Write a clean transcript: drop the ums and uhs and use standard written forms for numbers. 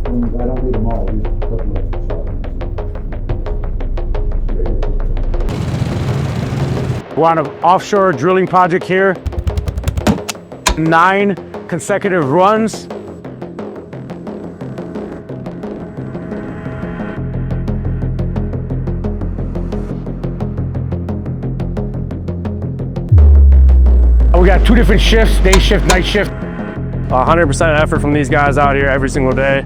I don't need them all, just a couple of them. We're on an offshore drilling project here. 9 consecutive runs. We got 2 different shifts, day shift, night shift. 100% effort from these guys out here every single day.